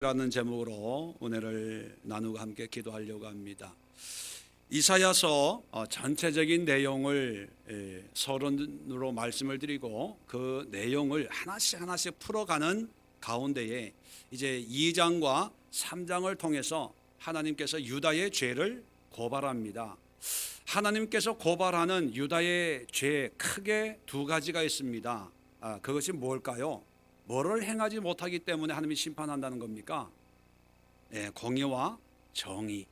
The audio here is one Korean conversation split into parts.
라는 제목으로 은혜를 나누고 함께 기도하려고 합니다. 이사야서 전체적인 내용을 서론으로 말씀을 드리고 그 내용을 하나씩 풀어가는 가운데에 이제 2장과 3장을 통해서 하나님께서 유다의 죄를 고발합니다. 하나님께서 고발하는 유다의 죄 크게 두 가지가 있습니다. 그것이 뭘까요? 뭐를 행하지 못하기 때문에 하나님이 심판한다는 겁니까? 공의와 정의.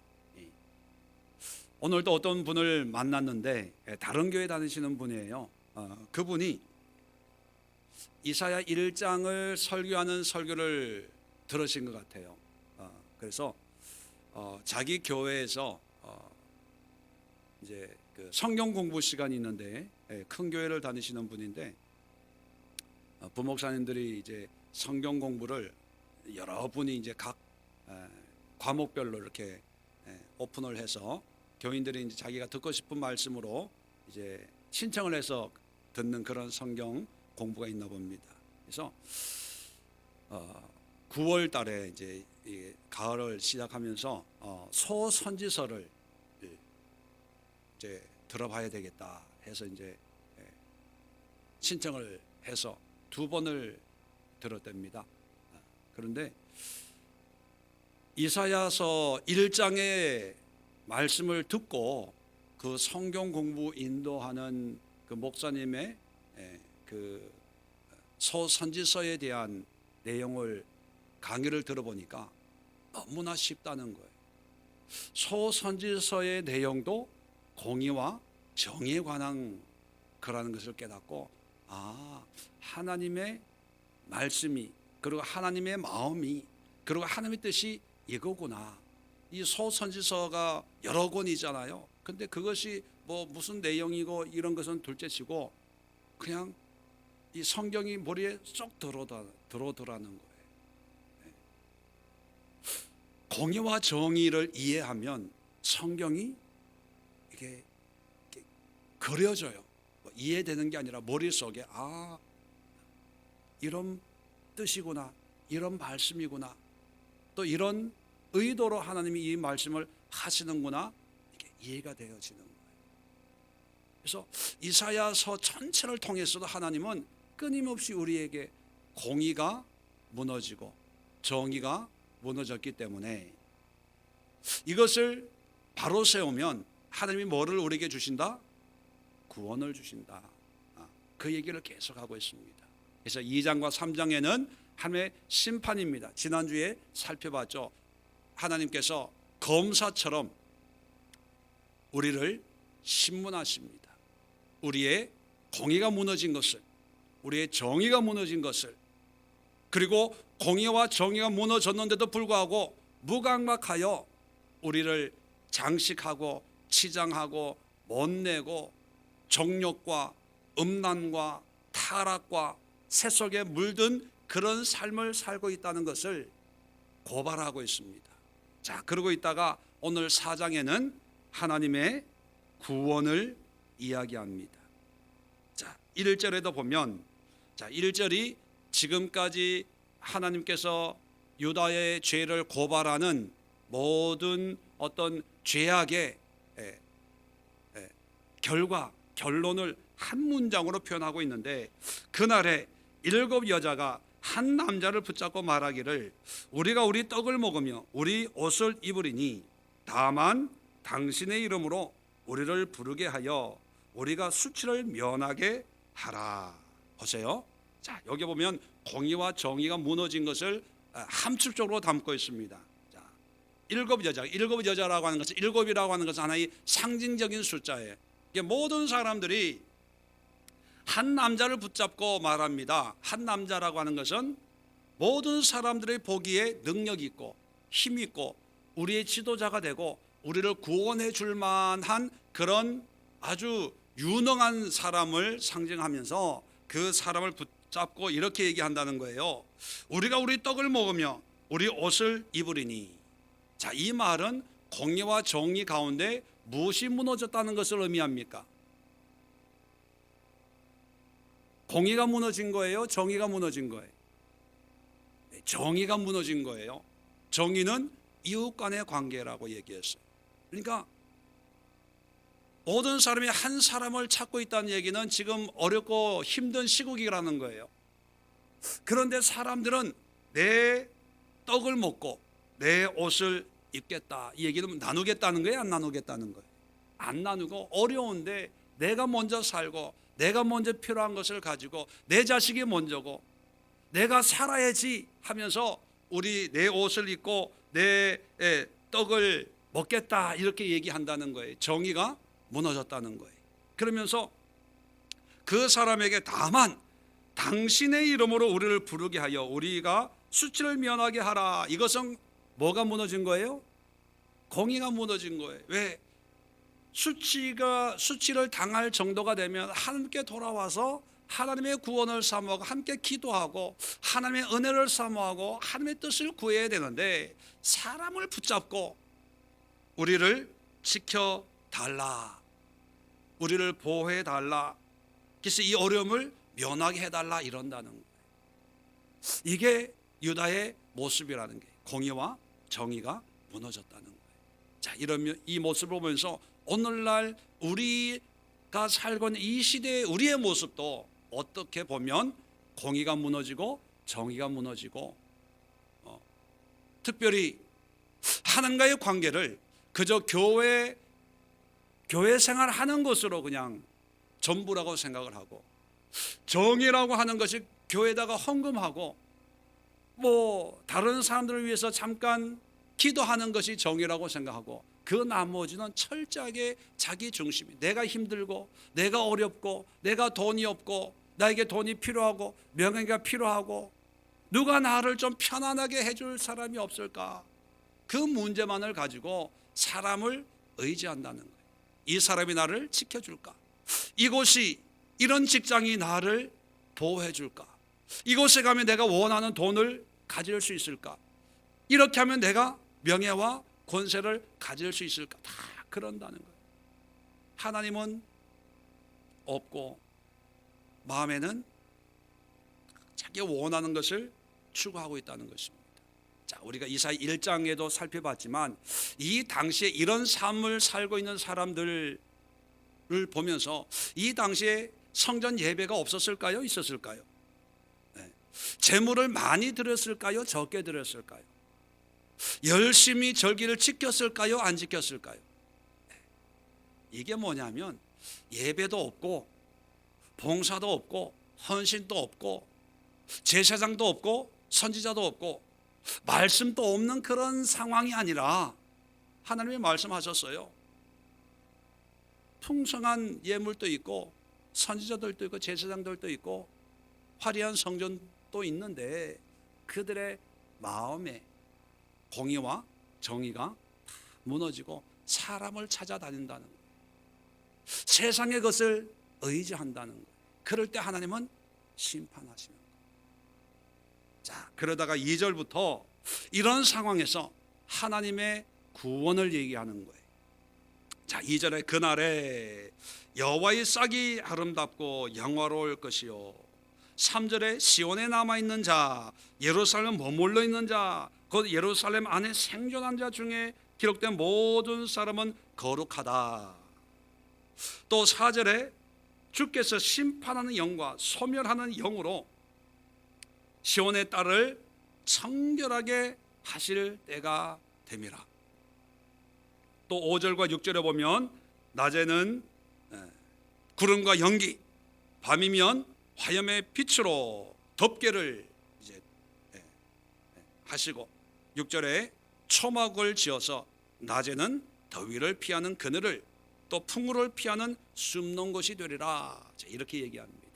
오늘도 어떤 분을 만났는데 다른 교회 다니시는 분이에요. 그분이 이사야 1장을 설교하는 설교를 들으신 것 같아요. 그래서 자기 교회에서 이제 그 성경 공부 시간이 있는데 큰 교회를 다니시는 분인데 부목사님들이 이제 성경 공부를 여러 분이 이제 각 과목별로 이렇게 오픈을 해서 교인들이 이제 자기가 듣고 싶은 말씀으로 이제 신청을 해서 듣는 그런 성경 공부가 있나 봅니다. 그래서 9월 달에 이제 가을을 시작하면서 소선지서를 이제 들어봐야 되겠다 해서 이제 신청을 해서 2번을 들었답니다. 그런데 이사야서 1장의 말씀을 듣고 그 성경 공부 인도하는 그 목사님의 그 소선지서에 대한 내용을 강의를 들어보니까 너무나 쉽다는 거예요. 소선지서의 내용도 공의와 정의에 관한 거라는 것을 깨닫고 하나님의 말씀이 그리고 하나님의 마음이 그리고 하나님의 뜻이 이거구나. 이 소선지서가 여러 권이잖아요. 근데 그것이 뭐 무슨 내용이고 이런 것은 둘째치고 그냥 이 성경이 머리에 쏙 들어오더라는 거예요. 공의와 정의를 이해하면 성경이 이게 그려져요. 이해되는 게 아니라 머릿속에 이런 뜻이구나, 이런 말씀이구나, 또 이런 의도로 하나님이 이 말씀을 하시는구나, 이게 이해가 되어지는 거예요. 그래서 이사야서 전체를 통해서도 하나님은 끊임없이 우리에게 공의가 무너지고 정의가 무너졌기 때문에 이것을 바로 세우면 하나님이 뭐를 우리에게 주신다? 구원을 주신다. 그 얘기를 계속하고 있습니다. 그래서 2장과 3장에는 하나님의 심판입니다. 지난주에 살펴봤죠. 하나님께서 검사처럼 우리를 신문하십니다. 우리의 공의가 무너진 것을, 우리의 정의가 무너진 것을, 그리고 공의와 정의가 무너졌는데도 불구하고 무감각하여 우리를 장식하고 치장하고 못내고 정욕과 음란과 타락과 세속에 물든 그런 삶을 살고 있다는 것을 고발하고 있습니다. 자, 그러고 있다가 오늘 4장에는 하나님의 구원을 이야기합니다. 자, 1절에도 보면 1절이 지금까지 하나님께서 유다의 죄를 고발하는 모든 어떤 죄악의 결론을 한 문장으로 표현하고 있는데, 그날에 7 여자가 한 남자를 붙잡고 말하기를 우리가 우리 떡을 먹으며 우리 옷을 입으리니 다만 당신의 이름으로 우리를 부르게 하여 우리가 수치를 면하게 하라. 보세요. 자, 여기 보면 공의와 정의가 무너진 것을 함축적으로 담고 있습니다. 자, 7 여자라고 하는 것은, 7이라고 하는 것은 하나의 상징적인 숫자예요. 모든 사람들이 한 남자를 붙잡고 말합니다. 한 남자라고 하는 것은 모든 사람들의 보기에 능력 있고 힘 있고 우리의 지도자가 되고 우리를 구원해 줄 만한 그런 아주 유능한 사람을 상징하면서 그 사람을 붙잡고 이렇게 얘기한다는 거예요. 우리가 우리 떡을 먹으며 우리 옷을 입으리니. 자, 이 말은 공의와 정의 가운데 무엇이 무너졌다는 것을 의미합니까? 공의가 무너진 거예요? 정의가 무너진 거예요? 정의가 무너진 거예요. 정의는 이웃 간의 관계라고 얘기했어요. 그러니까 모든 사람이 한 사람을 찾고 있다는 얘기는 지금 어렵고 힘든 시국이라는 거예요. 그런데 사람들은 내 떡을 먹고 내 옷을 입겠다, 이 얘기는 나누겠다는 거예요, 안 나누겠다는 거예요? 안 나누고 어려운데 내가 먼저 살고 내가 먼저 필요한 것을 가지고 내 자식이 먼저고 내가 살아야지 하면서 우리 내 옷을 입고 내 떡을 먹겠다, 이렇게 얘기한다는 거예요. 정의가 무너졌다는 거예요. 그러면서 그 사람에게 다만 당신의 이름으로 우리를 부르게 하여 우리가 수치를 면하게 하라. 이것은 뭐가 무너진 거예요? 공의가 무너진 거예요. 왜? 수치를 당할 정도가 되면 하나님께 돌아와서 하나님의 구원을 사모하고 함께 기도하고 하나님의 은혜를 사모하고 하나님의 뜻을 구해야 되는데 사람을 붙잡고 우리를 지켜달라, 우리를 보호해달라, 그래서 이 어려움을 면하게 해달라 이런다는 거예요. 이게 유다의 모습이라는 게, 공의와 정의가 무너졌다는 거예요. 자, 이러면 이 모습을 보면서 오늘날 우리가 살고 있는 이 시대의 우리의 모습도 어떻게 보면 공의가 무너지고 정의가 무너지고 특별히 하나님과의 관계를 그저 교회 생활하는 것으로 그냥 전부라고 생각을 하고, 정의라고 하는 것이 교회에다가 헌금하고 뭐 다른 사람들을 위해서 잠깐 기도하는 것이 정의라고 생각하고, 그 나머지는 철저하게 자기 중심이, 내가 힘들고 내가 어렵고 내가 돈이 없고 나에게 돈이 필요하고 명예가 필요하고 누가 나를 좀 편안하게 해줄 사람이 없을까, 그 문제만을 가지고 사람을 의지한다는 거예요. 이 사람이 나를 지켜줄까, 이곳이, 이런 직장이 나를 보호해 줄까, 이곳에 가면 내가 원하는 돈을 가질 수 있을까, 이렇게 하면 내가 명예와 권세를 가질 수 있을까, 다 그런다는 거예요. 하나님은 없고 마음에는 자기 원하는 것을 추구하고 있다는 것입니다. 자, 우리가 이사야 1장에도 살펴봤지만 이 당시에 이런 삶을 살고 있는 사람들을 보면서 이 당시에 성전 예배가 없었을까요? 있었을까요? 네. 제물을 많이 드렸을까요? 적게 드렸을까요? 열심히 절기를 지켰을까요? 안 지켰을까요? 네. 이게 뭐냐면 예배도 없고 봉사도 없고 헌신도 없고 제사장도 없고 선지자도 없고 말씀도 없는 그런 상황이 아니라 하나님이 말씀하셨어요. 풍성한 예물도 있고 선지자들도 있고 제사장들도 있고 화려한 성전도 있는데 그들의 마음에 공의와 정의가 무너지고 사람을 찾아다닌다는 거예요. 세상의 것을 의지한다는 거예요. 그럴 때 하나님은 심판하시는 거예요. 자, 그러다가 2절부터 이런 상황에서 하나님의 구원을 얘기하는 거예요. 자, 2절에 그날에 여호와의 싹이 아름답고 영화로울 것이요, 3절에 시온에 남아있는 자, 예루살렘 머물러 있는 자, 곧 예루살렘 안에 생존한 자 중에 기록된 모든 사람은 거룩하다. 또 4절에 주께서 심판하는 영과 소멸하는 영으로 시온의 딸을 청결하게 하실 때가 됨이라. 또 5절과 6절에 보면 낮에는 구름과 연기, 밤이면 화염의 빛으로 덮개를 이제 하시고, 6절에 초막을 지어서 낮에는 더위를 피하는 그늘을, 또 풍우를 피하는 숨는 곳이 되리라. 자, 이렇게 얘기합니다.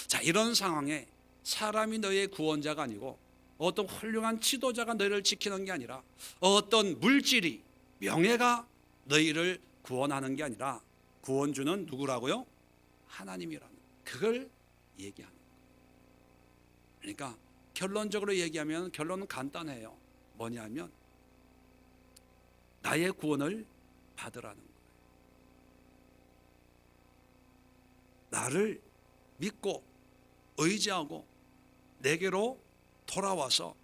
자, 이런 상황에 사람이 너의 구원자가 아니고 어떤 훌륭한 지도자가 너희를 지키는 게 아니라 어떤 물질이, 명예가 너희를 구원하는 게 아니라 구원주는 누구라고요? 하나님이라는, 그걸 얘기하는 거예요. 그러니까 결론적으로 얘기하면 결론은 간단해요. 뭐냐면 나의 구원을 받으라는 거예요. 나를 믿고 의지하고 내게로 돌아와서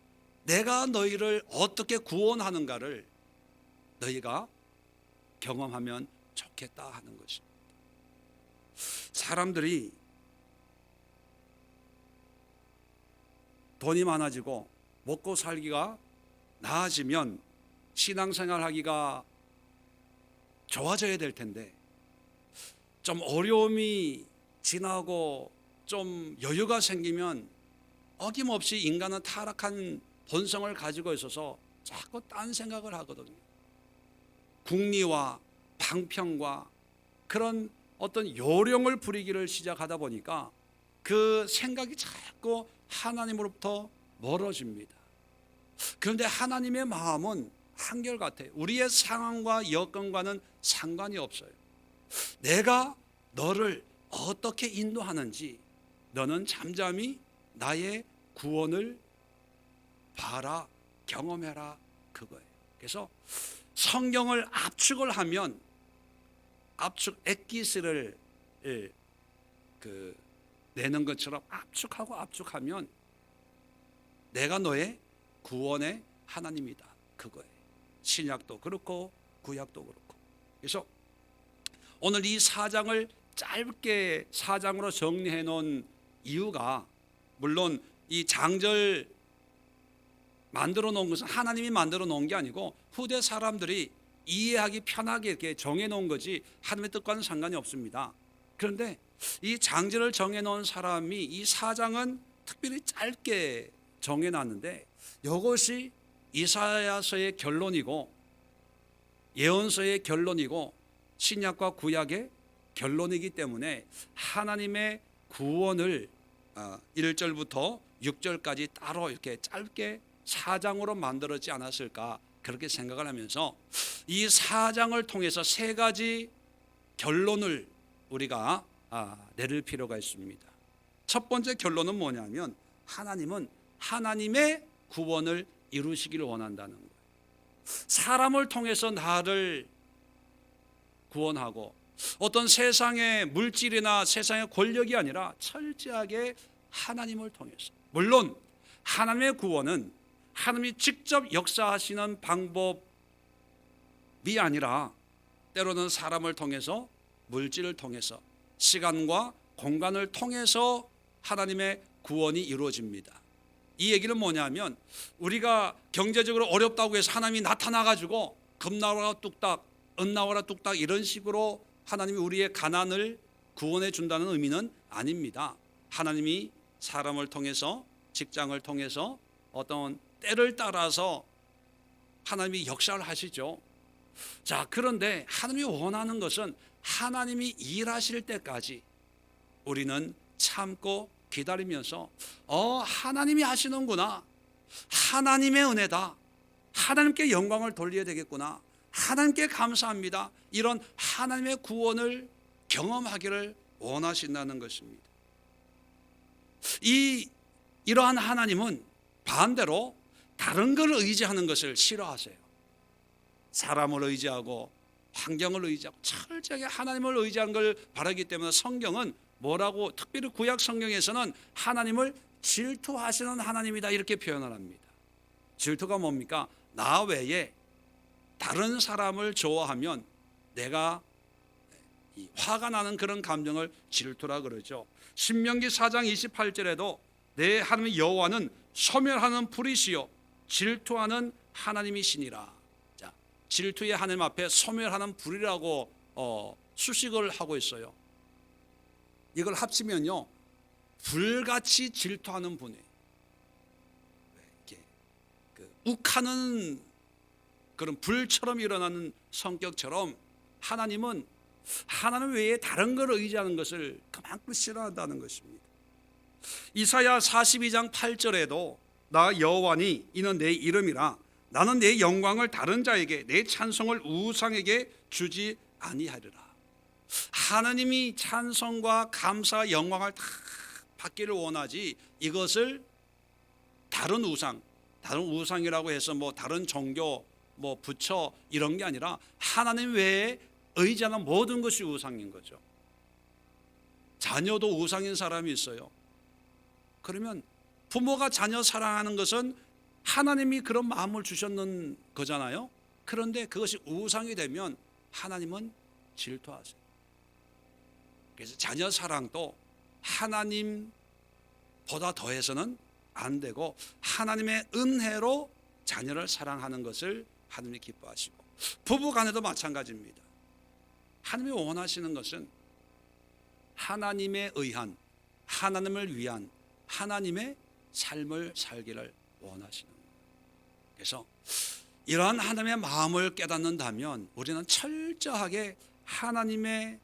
내가 너희를 어떻게 구원하는가를 너희가 경험하면 좋겠다 하는 것입니다. 사람들이 돈이 많아지고 먹고 살기가 나아지면 신앙생활 하기가 좋아져야 될 텐데, 좀 어려움이 지나고 좀 여유가 생기면 어김없이 인간은 타락한 본성을 가지고 있어서 자꾸 딴 생각을 하거든요. 궁리와 방평과 그런 어떤 요령을 부리기를 시작하다 보니까 그 생각이 자꾸 하나님으로부터 멀어집니다. 그런데 하나님의 마음은 한결같아요. 우리의 상황과 여건과는 상관이 없어요. 내가 너를 어떻게 인도하는지 너는 잠잠히 나의 구원을 봐라, 경험해라, 그거예요. 그래서 성경을 압축을 하면, 압축 엑기스를 내는 것처럼 압축하면 내가 너의 구원의 하나님이다, 그거예요. 신약도 그렇고 구약도 그렇고. 그래서 오늘 이 4장을 짧게 4장으로 정리해 놓은 이유가, 물론 이 장절 만들어 놓은 것은 하나님이 만들어 놓은 게 아니고 후대 사람들이 이해하기 편하게 이렇게 정해 놓은 거지 하나님의 뜻과는 상관이 없습니다. 그런데 이 장절을 정해 놓은 사람이 이 4장은 특별히 짧게 정해 놨는데, 이것이 이사야서의 결론이고 예언서의 결론이고 신약과 구약의 결론이기 때문에 하나님의 구원을 1절부터 6절까지 따로 이렇게 짧게 4장으로 만들었지 않았을까, 그렇게 생각을 하면서 이 4장을 통해서 세 가지 결론을 우리가 내릴 필요가 있습니다. 첫 번째 결론은 뭐냐면, 하나님은 하나님의 구원을 이루시기를 원한다는 거예요. 사람을 통해서 나를 구원하고 어떤 세상의 물질이나 세상의 권력이 아니라 철저하게 하나님을 통해서, 물론 하나님의 구원은 하나님이 직접 역사하시는 방법이 아니라 때로는 사람을 통해서, 물질을 통해서, 시간과 공간을 통해서 하나님의 구원이 이루어집니다. 이 얘기는 뭐냐면, 우리가 경제적으로 어렵다고 해서 하나님이 나타나가지고 금 나와라 뚝딱, 은 나와라 뚝딱 이런 식으로 하나님이 우리의 가난을 구원해 준다는 의미는 아닙니다. 하나님이 사람을 통해서, 직장을 통해서, 어떤 때를 따라서 하나님이 역사를 하시죠. 자, 그런데 하나님이 원하는 것은 하나님이 일하실 때까지 우리는 참고 기다리면서 하나님이 하시는구나, 하나님의 은혜다, 하나님께 영광을 돌려야 되겠구나, 하나님께 감사합니다, 이런 하나님의 구원을 경험하기를 원하신다는 것입니다. 이러한 하나님은 반대로 다른 걸 의지하는 것을 싫어하세요. 사람을 의지하고 환경을 의지하고 철저하게 하나님을 의지하는 걸 바라기 때문에 성경은 뭐라고, 특별히 구약 성경에서는 하나님을 질투하시는 하나님이다 이렇게 표현을 합니다. 질투가 뭡니까? 나 외에 다른 사람을 좋아하면 내가 화가 나는 그런 감정을 질투라 그러죠. 신명기 4장 28절에도 내 하나님 여호와는 소멸하는 불이시요 질투하는 하나님이시니라. 자, 질투의 하나님 앞에 소멸하는 불이라고 수식을 하고 있어요. 이걸 합치면요, 불같이 질투하는 분이에요. 욱하는 그런 불처럼 일어나는 성격처럼 하나님은 하나님 외에 다른 걸 의지하는 것을 그만큼 싫어한다는 것입니다. 이사야 42장 8절에도 나 여호와니 이는 내 이름이라 나는 내 영광을 다른 자에게 내 찬송을 우상에게 주지 아니하리라. 하나님이 찬송과 감사 영광을 다 받기를 원하지, 이것을 다른 우상이라고 해서 뭐 다른 종교, 뭐 부처 이런 게 아니라 하나님 외에 의지하는 모든 것이 우상인 거죠. 자녀도 우상인 사람이 있어요. 그러면 부모가 자녀 사랑하는 것은 하나님이 그런 마음을 주셨는 거잖아요. 그런데 그것이 우상이 되면 하나님은 질투하세요. 그래서 자녀 사랑도 하나님보다 더해서는 안 되고 하나님의 은혜로 자녀를 사랑하는 것을 하나님이 기뻐하시고, 부부 간에도 마찬가지입니다. 하나님이 원하시는 것은 하나님에 의한, 하나님을 위한 하나님의 삶을 살기를 원하시는 거예요. 그래서 이러한 하나님의 마음을 깨닫는다면 우리는 철저하게 하나님의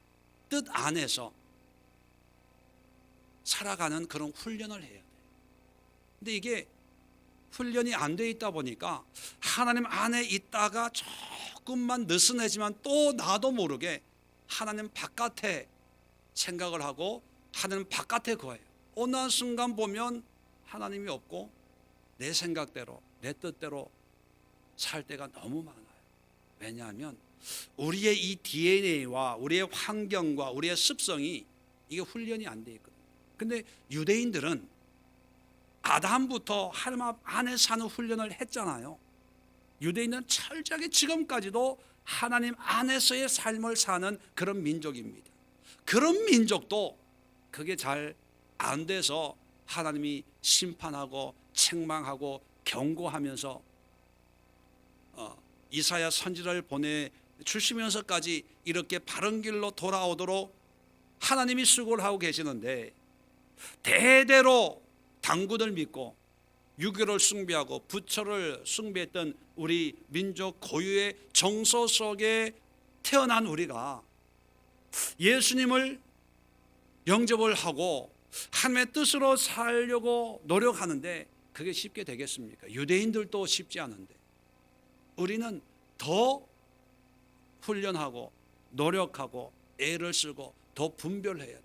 뜻 안에서 살아가는 그런 훈련을 해야 돼요. 근데 이게 훈련이 안 돼 있다 보니까 하나님 안에 있다가 조금만 느슨해지만 또 나도 모르게 하나님 바깥에 생각을 하고 하나님 바깥에 거예요. 어느 순간 보면 하나님이 없고 내 생각대로 내 뜻대로 살 때가 너무 많아요. 왜냐하면 우리의 이 DNA와 우리의 환경과 우리의 습성이 이게 훈련이 안 돼 있거든요. 근데 유대인들은 아담부터 하나님 안에 사는 훈련을 했잖아요. 유대인은 철저하게 지금까지도 하나님 안에서의 삶을 사는 그런 민족입니다. 그런 민족도 그게 잘 안 돼서 하나님이 심판하고 책망하고 경고하면서 이사야 선지자를 보내 주시면서까지 이렇게 바른 길로 돌아오도록 하나님이 수고를 하고 계시는데, 대대로 당군을 믿고 유교를 숭배하고 부처를 숭배했던 우리 민족 고유의 정서 속에 태어난 우리가 예수님을 영접을 하고 하나님의 뜻으로 살려고 노력하는데 그게 쉽게 되겠습니까? 유대인들도 쉽지 않은데 우리는 더 훈련하고 노력하고 애를 쓰고 더 분별해야 돼요.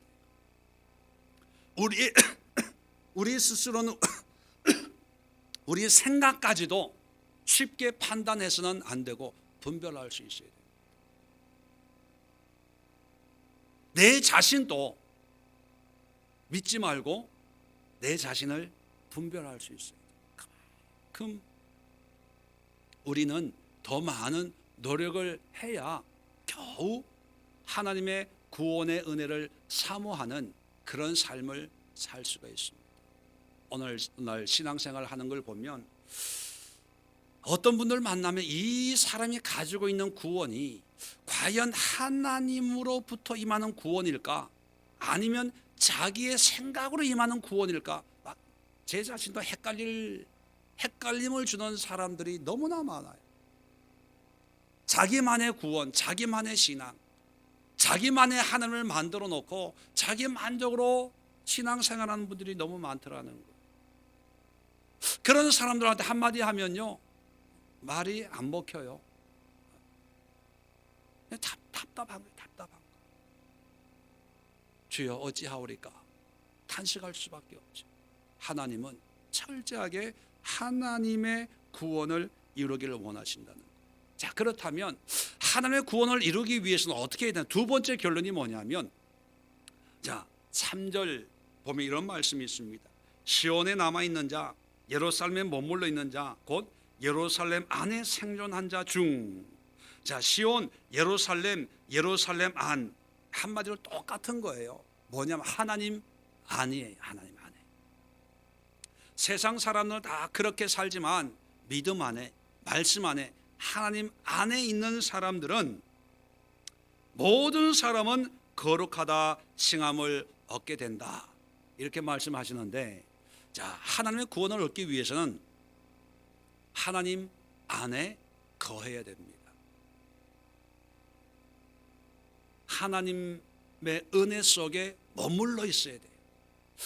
우리 스스로는 우리 생각까지도 쉽게 판단해서는 안 되고 분별할 수 있어야 돼요. 내 자신도 믿지 말고 내 자신을 분별할 수 있어요. 그만큼 우리는 더 많은 노력을 해야 겨우 하나님의 구원의 은혜를 사모하는 그런 삶을 살 수가 있습니다. 오늘 신앙생활 하는 걸 보면 어떤 분들 만나면 이 사람이 가지고 있는 구원이 과연 하나님으로부터 임하는 구원일까? 아니면 자기의 생각으로 임하는 구원일까? 제 자신도 헷갈림을 주는 사람들이 너무나 많아요. 자기만의 구원, 자기만의 신앙, 자기만의 하나님을 만들어 놓고 자기 만족으로 신앙생활하는 분들이 너무 많더라는 거예요. 그런 사람들한테 한마디 하면요, 말이 안 먹혀요. 답답한 거예요. 답답한 거예요. 주여 어찌하오리까? 탄식할 수밖에 없죠. 하나님은 철저하게 하나님의 구원을 이루기를 원하신다는 거예요. 자, 그렇다면 하나님의 구원을 이루기 위해서는 어떻게 해야 되나? 두 번째 결론이 뭐냐면, 자, 3절 보면 이런 말씀이 있습니다. 시온에 남아있는 자, 예루살렘에 머물러 있는 자, 곧 예루살렘 안에 생존한 자 중. 자, 시온, 예루살렘, 예루살렘 안, 한마디로 똑같은 거예요. 뭐냐면 하나님 안이에요. 하나님 안에. 세상 사람들은 다 그렇게 살지만 믿음 안에, 말씀 안에, 하나님 안에 있는 사람들은 모든 사람은 거룩하다 칭함을 얻게 된다, 이렇게 말씀하시는데, 자, 하나님의 구원을 얻기 위해서는 하나님 안에 거해야 됩니다. 하나님의 은혜 속에 머물러 있어야 돼요.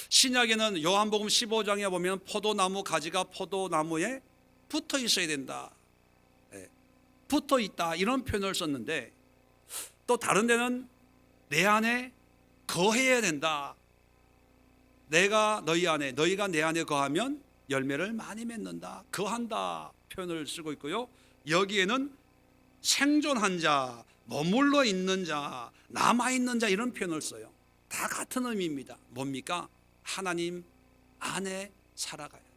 신약에는 요한복음 15장에 보면 포도나무 가지가 포도나무에 붙어 있어야 된다, 붙어 있다, 이런 표현을 썼는데, 또 다른 데는 내 안에 거해야 된다. 내가 너희 안에, 너희가 내 안에 거하면 열매를 많이 맺는다, 거한다 표현을 쓰고 있고요. 여기에는 생존한 자, 머물러 있는 자, 남아있는 자, 이런 표현을 써요. 다 같은 의미입니다. 뭡니까? 하나님 안에 살아가야 돼요.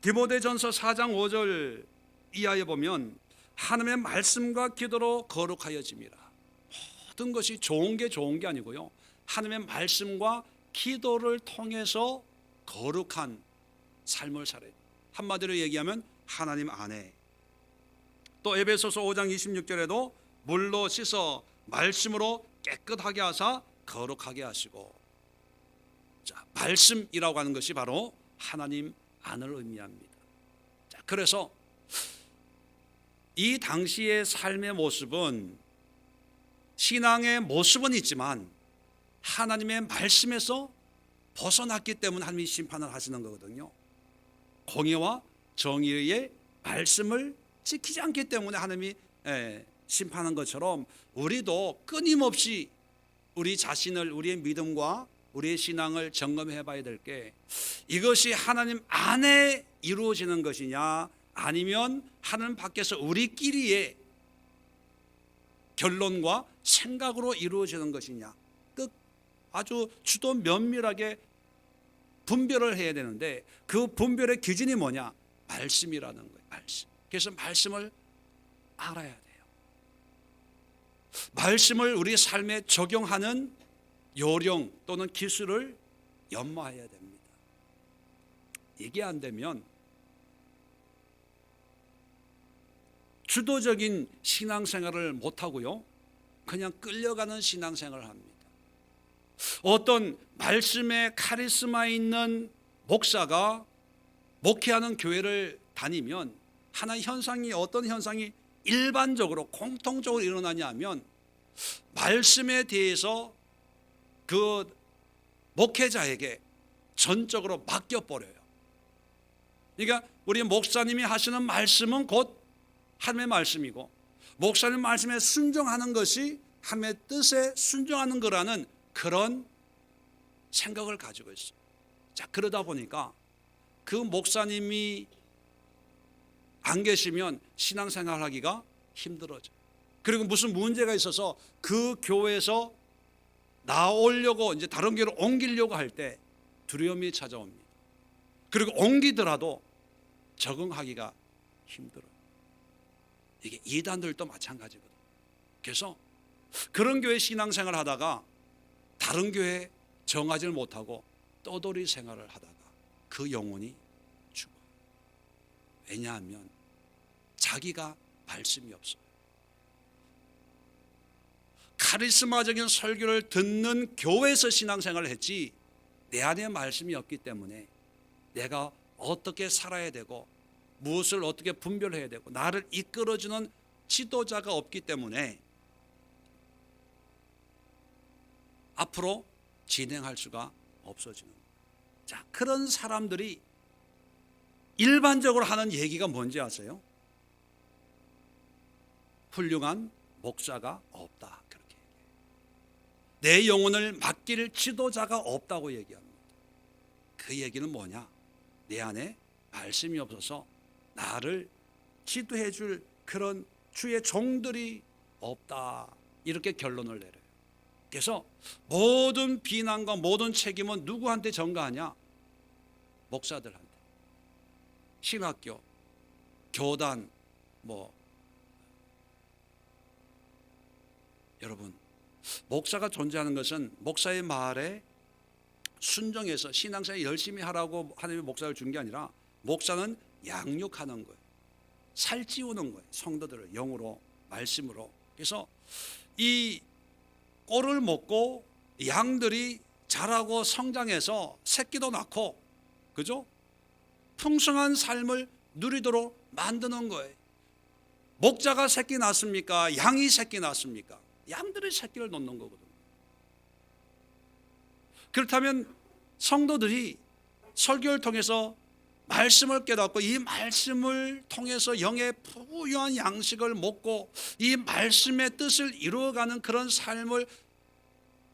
디모데전서 4장 5절 이하에 보면 하나님의 말씀과 기도로 거룩하여짐이라. 모든 것이 좋은 게 아니고요, 하나님의 말씀과 기도를 통해서 거룩한 삶을 살아야 돼요. 한마디로 얘기하면 하나님 안에. 또 에베소서 5장 26절에도 물로 씻어 말씀으로 깨끗하게 하사 거룩하게 하시고. 자, 말씀이라고 하는 것이 바로 하나님 안을 의미합니다. 자, 그래서 이 당시의 삶의 모습은, 신앙의 모습은 있지만 하나님의 말씀에서 벗어났기 때문에 하나님이 심판을 하시는 거거든요. 공의와 정의의 말씀을 지키지 않기 때문에 하나님이 심판한 것처럼, 우리도 끊임없이 우리 자신을, 우리의 믿음과 우리의 신앙을 점검해 봐야 될 게, 이것이 하나님 안에 이루어지는 것이냐, 아니면 하나님 밖에서 우리끼리의 결론과 생각으로 이루어지는 것이냐, 아주 주도 면밀하게 분별을 해야 되는데, 그 분별의 기준이 뭐냐? 말씀이라는 거예요. 말씀. 그래서 말씀을 알아야 돼요. 말씀을 우리 삶에 적용하는 요령 또는 기술을 연마해야 됩니다. 이게 안 되면 주도적인 신앙생활을 못하고요, 그냥 끌려가는 신앙생활을 합니다. 어떤 말씀에 카리스마 있는 목사가 목회하는 교회를 다니면 하나의 현상이, 어떤 현상이 일반적으로 공통적으로 일어나냐 하면, 말씀에 대해서 그 목회자에게 전적으로 맡겨버려요. 그러니까 우리 목사님이 하시는 말씀은 곧 하나님의 말씀이고, 목사님 말씀에 순종하는 것이 하나님의 뜻에 순종하는 거라는 그런 생각을 가지고 있어요. 자, 그러다 보니까 그 목사님이 안 계시면 신앙생활 하기가 힘들어져요. 그리고 무슨 문제가 있어서 그 교회에서 나오려고, 이제 다른 교회로 옮기려고 할 때 두려움이 찾아옵니다. 그리고 옮기더라도 적응하기가 힘들어요. 이게 이단들도 마찬가지거든요. 그래서 그런 교회 신앙생활 하다가 다른 교회 정하지를 못하고 떠돌이 생활을 하다가 그 영혼이 죽어요. 왜냐하면 자기가 말씀이 없어요. 카리스마적인 설교를 듣는 교회에서 신앙생활을 했지, 내 안에 말씀이 없기 때문에 내가 어떻게 살아야 되고 무엇을 어떻게 분별해야 되고 나를 이끌어주는 지도자가 없기 때문에 앞으로 진행할 수가 없어지는 거예요. 자, 그런 사람들이 일반적으로 하는 얘기가 뭔지 아세요? 훌륭한 목사가 없다, 그렇게 얘기해요. 내 영혼을 맡길 지도자가 없다고 얘기합니다. 그 얘기는 뭐냐? 내 안에 말씀이 없어서 나를 지도해 줄 그런 주의 종들이 없다, 이렇게 결론을 내려요. 그래서 모든 비난과 모든 책임은 누구한테 전가하냐? 목사들한테. 신학교, 교단, 여러분, 목사가 존재하는 것은 목사의 말에 순종해서 신앙생활 열심히 하라고 하나님의 목사를 준 게 아니라, 목사는 양육하는 거예요. 살찌우는 거예요. 성도들을 영으로, 말씀으로. 그래서 이 꼴을 먹고 양들이 자라고 성장해서 새끼도 낳고, 그죠? 풍성한 삶을 누리도록 만드는 거예요. 목자가 새끼 낳습니까? 양이 새끼 낳습니까? 양들이 새끼를 놓는 거거든요. 그렇다면 성도들이 설교를 통해서 말씀을 깨닫고 이 말씀을 통해서 영의 부유한 양식을 먹고 이 말씀의 뜻을 이루어가는 그런 삶을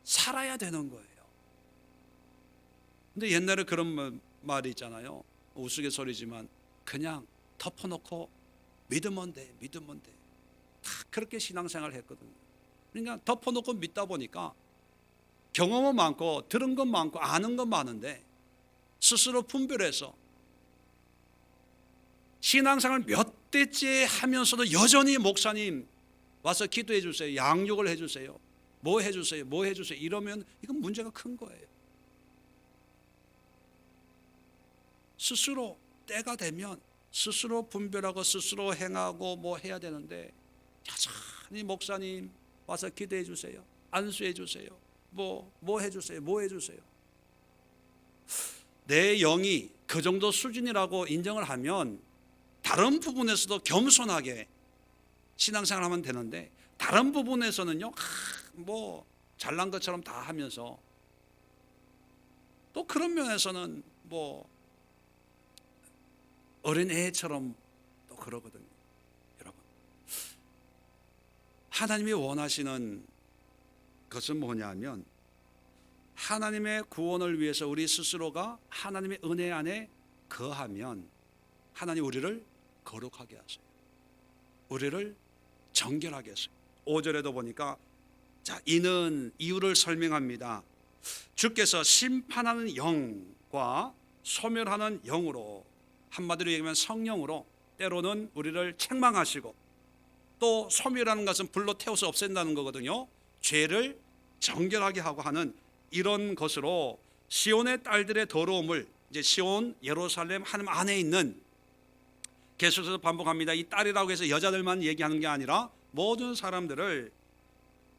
살아야 되는 거예요. 근데 옛날에 그런 말이 있잖아요. 우스갯소리지만 그냥 덮어놓고 믿으면 돼, 믿으면 돼. 다 그렇게 신앙생활을 했거든요. 그러니까 덮어놓고 믿다 보니까 경험은 많고 들은 건 많고 아는 건 많은데 스스로 분별해서 신앙생활 몇 대째 하면서도 여전히 목사님 와서 기도해 주세요, 양육을 해 주세요, 뭐 해 주세요, 뭐 해 주세요 이러면 이건 문제가 큰 거예요. 스스로 때가 되면 스스로 분별하고 스스로 행하고 뭐 해야 되는데 여전히 목사님 와서 기도해 주세요, 안수해 주세요, 뭐 해 주세요, 뭐 해 주세요. 내 영이 그 정도 수준이라고 인정을 하면 다른 부분에서도 겸손하게 신앙생활 하면 되는데, 다른 부분에서는요 뭐 잘난 것처럼 다 하면서, 또 그런 면에서는 뭐 어린애처럼 또 그러거든요. 여러분, 하나님이 원하시는 것은 뭐냐면 하나님의 구원을 위해서 우리 스스로가 하나님의 은혜 안에 거하면 하나님 우리를 거룩하게 하세요. 우리를 정결하게 하세요. 5절에도 보니까 자, 이는 이유를 설명합니다. 주께서 심판하는 영과 소멸하는 영으로, 한마디로 얘기하면 성령으로 때로는 우리를 책망하시고, 또 소멸하는 것은 불로 태워서 없앤다는 거거든요. 죄를 정결하게 하고 하는 이런 것으로 시온의 딸들의 더러움을, 이제 시온 예루살렘 하나님 안에 있는, 계속해서 반복합니다. 이 딸이라고 해서 여자들만 얘기하는 게 아니라 모든 사람들을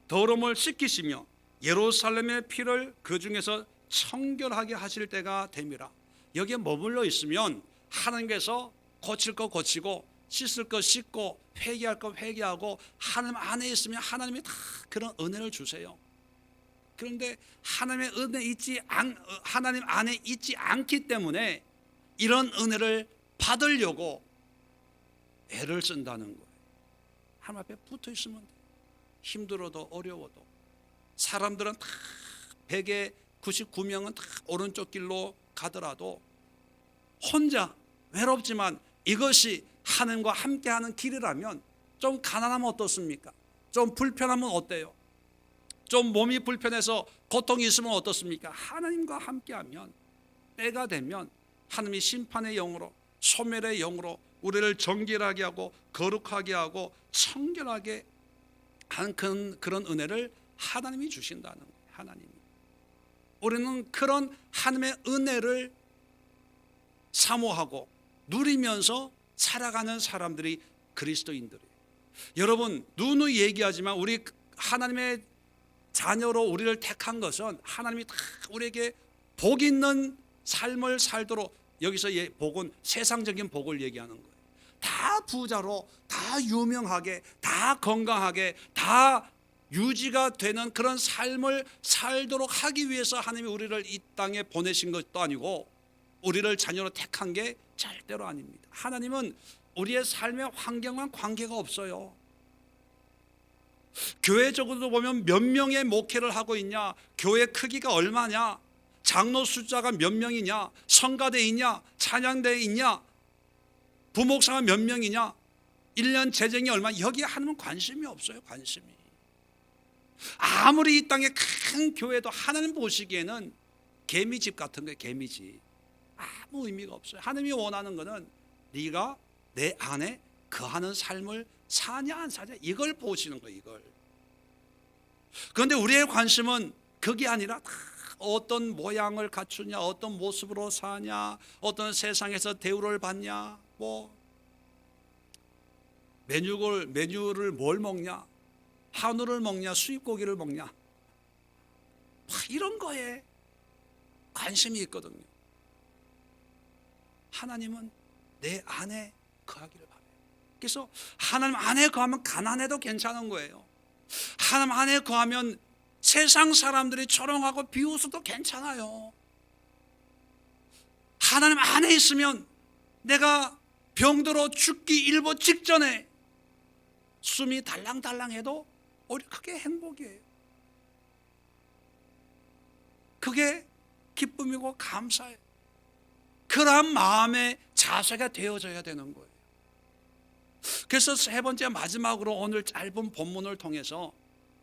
더러움을 씻기시며 예루살렘의 피를 그 중에서 청결하게 하실 때가 됩니다. 여기에 머물러 있으면 하나님께서 고칠 거 고치고 씻을 거 씻고 회개할 거 회개하고, 하나님 안에 있으면 하나님이 다 그런 은혜를 주세요. 그런데 하나님의 하나님 안에 있지 않기 때문에 이런 은혜를 받으려고 애를 쓴다는 거예요. 하나님 앞에 붙어 있으면 돼요. 힘들어도 어려워도. 사람들은 다 100에 99명은 다 오른쪽 길로 가더라도 혼자 외롭지만 이것이 하나님과 함께하는 길이라면, 좀 가난하면 어떻습니까? 좀 불편하면 어때요? 좀 몸이 불편해서 고통이 있으면 어떻습니까? 하나님과 함께하면, 때가 되면 하나님이 심판의 영으로 소멸의 영으로 우리를 정결하게 하고 거룩하게 하고 청결하게 하는 그런 은혜를 하나님이 주신다는 거예요. 하나님이. 우리는 그런 하나님의 은혜를 사모하고 누리면서 살아가는 사람들이 그리스도인들이에요. 여러분, 누누이 얘기하지만 우리 하나님의 자녀로 우리를 택한 것은 하나님이 다 우리에게 복 있는 삶을 살도록, 여기서 복은 세상적인 복을 얘기하는 거예요. 다 부자로, 다 유명하게, 다 건강하게, 다 유지가 되는 그런 삶을 살도록 하기 위해서 하나님이 우리를 이 땅에 보내신 것도 아니고 우리를 자녀로 택한 게 절대로 아닙니다. 하나님은 우리의 삶의 환경과 관계가 없어요. 교회적으로도 보면 몇 명의 목회를 하고 있냐, 교회 크기가 얼마냐, 장로 숫자가 몇 명이냐, 성가대 있냐, 찬양대 있냐, 부목사가 몇 명이냐, 1년 재정이 얼마, 여기에 하나님은 관심이 없어요. 관심이. 아무리 이 땅에 큰 교회도 하나님 보시기에는 개미집 같은 거예요. 개미집. 아무 의미가 없어요. 하나님이 원하는 거는 네가 내 안에 거하는 삶을 사냐 안 사냐, 이걸 보시는 거예요. 이걸. 그런데 우리의 관심은 그게 아니라 어떤 모양을 갖추냐, 어떤 모습으로 사냐, 어떤 세상에서 대우를 받냐, 뭐 메뉴를 뭘 먹냐, 한우를 먹냐, 수입고기를 먹냐, 이런 거에 관심이 있거든요. 하나님은 내 안에 거하기를 바라요. 그래서 하나님 안에 거하면 가난해도 괜찮은 거예요. 하나님 안에 거하면 세상 사람들이 조롱하고 비웃어도 괜찮아요. 하나님 안에 있으면 내가 병들어 죽기 일보 직전에 숨이 달랑달랑해도 그게 행복이에요. 그게 기쁨이고 감사예요. 그러한 마음의 자세가 되어져야 되는 거예요. 그래서 세 번째 마지막으로 오늘 짧은 본문을 통해서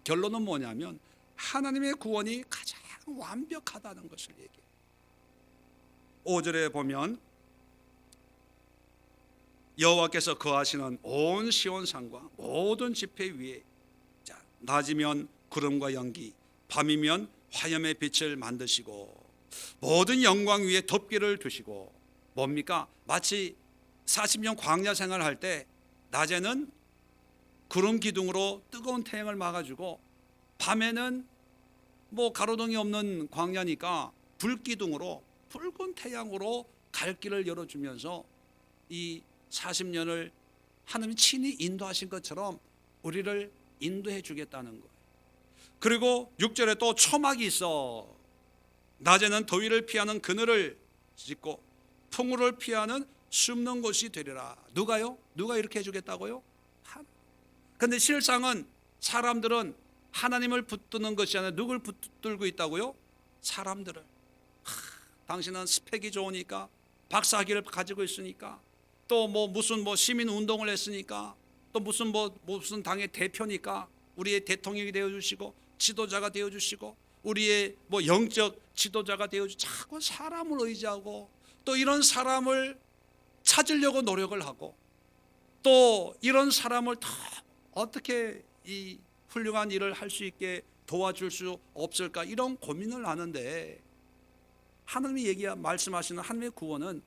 결론은 뭐냐면 하나님의 구원이 가장 완벽하다는 것을 얘기해요. 5절에 보면 여호와께서 거하시는 온 시온산과 모든 지폐 위에 낮이면 구름과 연기, 밤이면 화염의 빛을 만드시고 모든 영광 위에 덮개를 두시고, 뭡니까? 마치 40년 광야 생활할 때 낮에는 구름 기둥으로 뜨거운 태양을 막아주고, 밤에는 뭐 가로등이 없는 광야니까 불 기둥으로 붉은 태양으로 갈 길을 열어주면서 이 40년을 하나님이 친히 인도하신 것처럼 우리를 인도해 주겠다는 거예요. 그리고 6절에 또 초막이 있어. 낮에는 더위를 피하는 그늘을 짓고 풍우를 피하는 숨는 곳이 되리라. 누가요? 누가 이렇게 해주겠다고요? 근데 실상은 사람들은 하나님을 붙드는 것이 아니라 누굴 붙들고 있다고요? 사람들을. 당신은 스펙이 좋으니까, 박사학위를 가지고 있으니까, 또 뭐 무슨 시민 운동을 했으니까, 또 무슨 당의 대표니까 우리의 대통령이 되어 주시고 지도자가 되어 주시고 우리의 영적 지도자가 되어 주시고, 자꾸 사람을 의지하고 또 이런 사람을 찾으려고 노력을 하고, 또 이런 사람을 다 어떻게 이 훌륭한 일을 할 수 있게 도와줄 수 없을까, 이런 고민을 하는데, 하나님이 말씀하시는 하나님의 구원은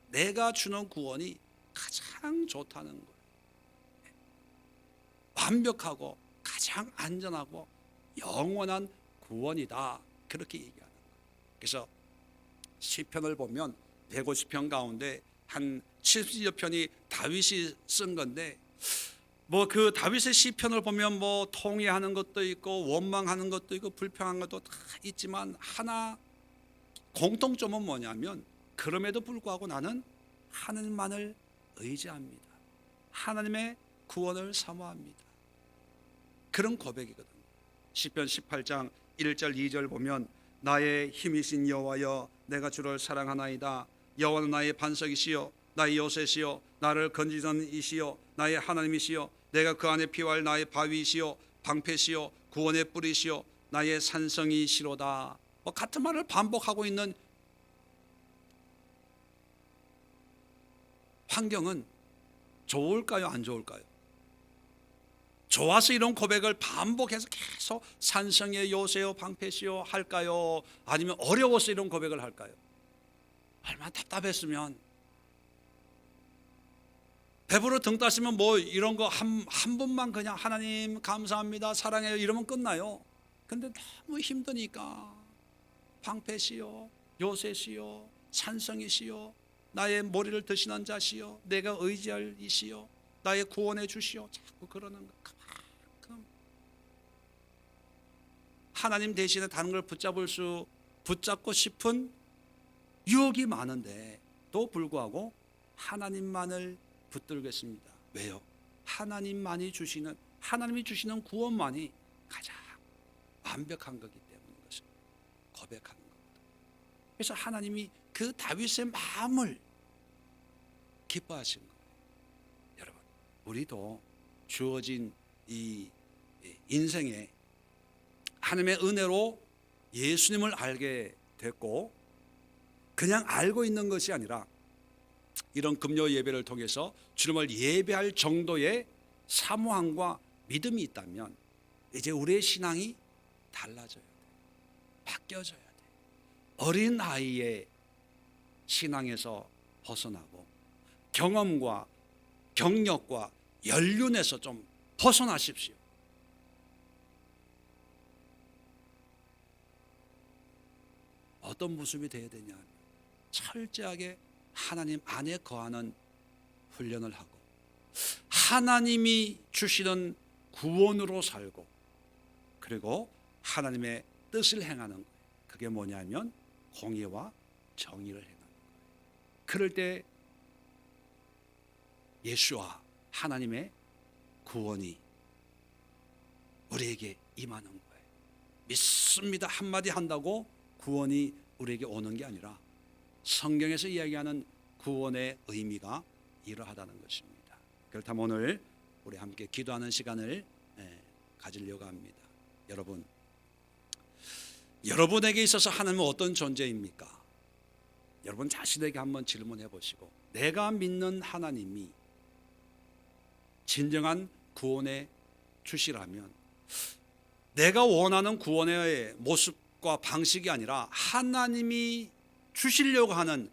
내가 주는 구원이 가장 좋다는 거예요. 완벽하고 가장 안전하고 영원한 구원이다, 그렇게 얘기하는 거예요. 그래서 시편을 보면 150편 가운데 한 70여 편이 다윗이 쓴 건데, 그 다윗의 시편을 보면 통회하는 것도 있고 원망하는 것도 있고 불평한 것도 다 있지만, 하나 공통점은 뭐냐면, 그럼에도 불구하고 나는 하나님만을 의지합니다. 하나님의 구원을 사모합니다. 그런 고백이거든요. 시편 18장 1절 2절 보면, 나의 힘이신 여호와여, 내가 주를 사랑하나이다. 여호와는 나의 반석이시여 나의 요새시여 나를 건지는 이시여 나의 하나님이시여, 내가 그 안에 피할 나의 바위시여 방패시여 구원의 뿌리시여 나의 산성이시로다. 같은 말을 반복하고 있는 환경은 좋을까요, 안 좋을까요? 좋아서 이런 고백을 반복해서 계속 산성의 요새요 방패시요 할까요? 아니면 어려워서 이런 고백을 할까요? 얼마나 답답했으면, 배부러 등 따시면 이런 거 한 번만 그냥 하나님 감사합니다 사랑해요 이러면 끝나요. 근데 너무 힘드니까 방패시요 요새시요 산성이시요 나의 머리를 드시는 자시요 내가 의지할 이시요 나의 구원해 주시오, 자꾸 그러는 거. 그만큼 하나님 대신에 다른 걸 붙잡고 싶은 유혹이 많은데, 또 불구하고 하나님만을 붙들겠습니다. 왜요? 하나님이 주시는 구원만이 가장 완벽한 거기 때문인 것을 고백하는 겁니다. 그래서 하나님이 그 다윗의 마음을 기뻐하신 거예요. 여러분, 우리도 주어진 이 인생에 하나님의 은혜로 예수님을 알게 됐고, 그냥 알고 있는 것이 아니라 이런 금요 예배를 통해서 주님을 예배할 정도의 사모함과 믿음이 있다면, 이제 우리의 신앙이 달라져야 돼. 바뀌어져야 돼. 어린 아이의 신앙에서 벗어나고 경험과 경력과 연륜에서 좀 벗어나십시오. 어떤 모습이 되어야 되냐, 철저하게 하나님 안에 거하는 훈련을 하고 하나님이 주시는 구원으로 살고, 그리고 하나님의 뜻을 행하는 거예요. 그게 뭐냐면 공의와 정의를 행하는 거예요. 그럴 때 예수와 하나님의 구원이 우리에게 임하는 거예요. 믿습니다 한마디 한다고 구원이 우리에게 오는 게 아니라, 성경에서 이야기하는 구원의 의미가 이러하다는 것입니다. 그렇다면 오늘 우리 함께 기도하는 시간을 가지려고 합니다. 여러분에게 있어서 하나님은 어떤 존재입니까? 여러분 자신에게 한번 질문해 보시고, 내가 믿는 하나님이 진정한 구원의 주시라면 내가 원하는 구원의 모습과 방식이 아니라 하나님이 주시려고 하는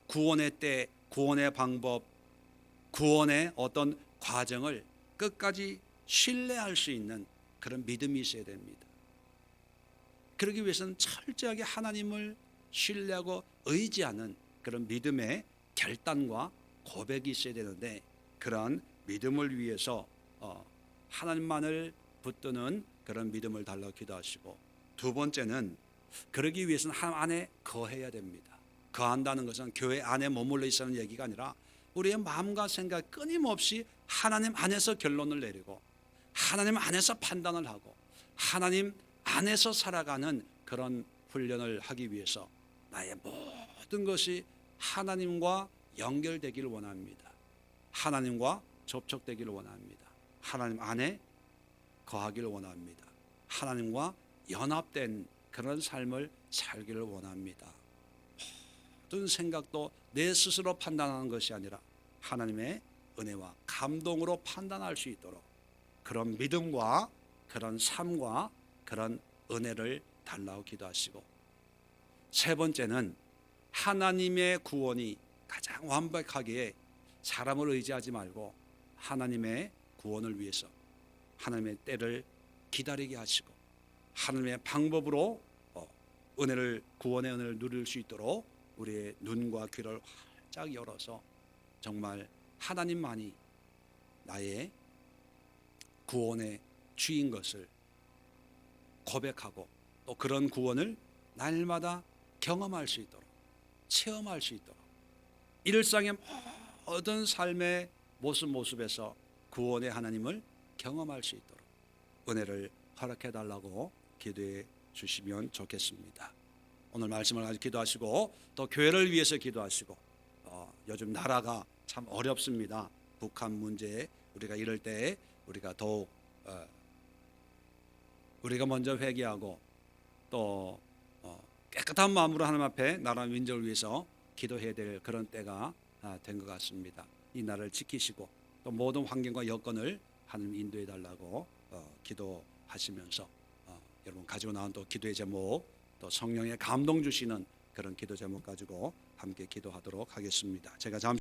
구원의 때, 구원의 방법, 구원의 어떤 과정을 끝까지 신뢰할 수 있는 그런 믿음이 있어야 됩니다. 그러기 위해서는 철저하게 하나님을 신뢰하고 의지하는 그런 믿음의 결단과 고백이 있어야 되는데, 그런 믿음을 위해서 하나님만을 붙드는 그런 믿음을 달라고 기도하시고, 두 번째는 그러기 위해서는 하나님 안에 거해야 됩니다. 거한다는 것은 교회 안에 머물러 있다는 얘기가 아니라 우리의 마음과 생각 끊임없이 하나님 안에서 결론을 내리고 하나님 안에서 판단을 하고 하나님 안에서 살아가는 그런 훈련을 하기 위해서 나의 모든 것이 하나님과 연결되기를 원합니다. 하나님과 접촉되기를 원합니다. 하나님 안에 거하기를 원합니다. 하나님과 연합된 그런 삶을 살기를 원합니다. 모든 생각도 내 스스로 판단하는 것이 아니라 하나님의 은혜와 감동으로 판단할 수 있도록 그런 믿음과 그런 삶과 그런 은혜를 달라고 기도하시고, 세 번째는 하나님의 구원이 가장 완벽하기에 사람을 의지하지 말고 하나님의 구원을 위해서 하나님의 때를 기다리게 하시고 하나님의 방법으로 은혜를, 구원의 은혜를 누릴 수 있도록 우리의 눈과 귀를 활짝 열어서 정말 하나님만이 나의 구원의 주인 것을 고백하고 또 그런 구원을 날마다 경험할 수 있도록, 체험할 수 있도록, 일상의 모든 삶의 모습에서 구원의 하나님을 경험할 수 있도록 은혜를 허락해 달라고 기도해 주시면 좋겠습니다. 오늘 말씀을 가지고 기도하시고 또 교회를 위해서 기도하시고, 요즘 나라가 참 어렵습니다. 북한 문제에 우리가 이럴 때 우리가 더욱 우리가 먼저 회개하고 또 깨끗한 마음으로 하나님 앞에 나라 민족을 위해서 기도해야 될 그런 때가 된 것 같습니다. 이 나라를 지키시고 또 모든 환경과 여건을 하나님 인도해 달라고 기도하시면서 여러분 가지고 나온 또 기도의 제목, 또 성령의 감동 주시는 그런 기도 제목 가지고 함께 기도하도록 하겠습니다. 제가 잠시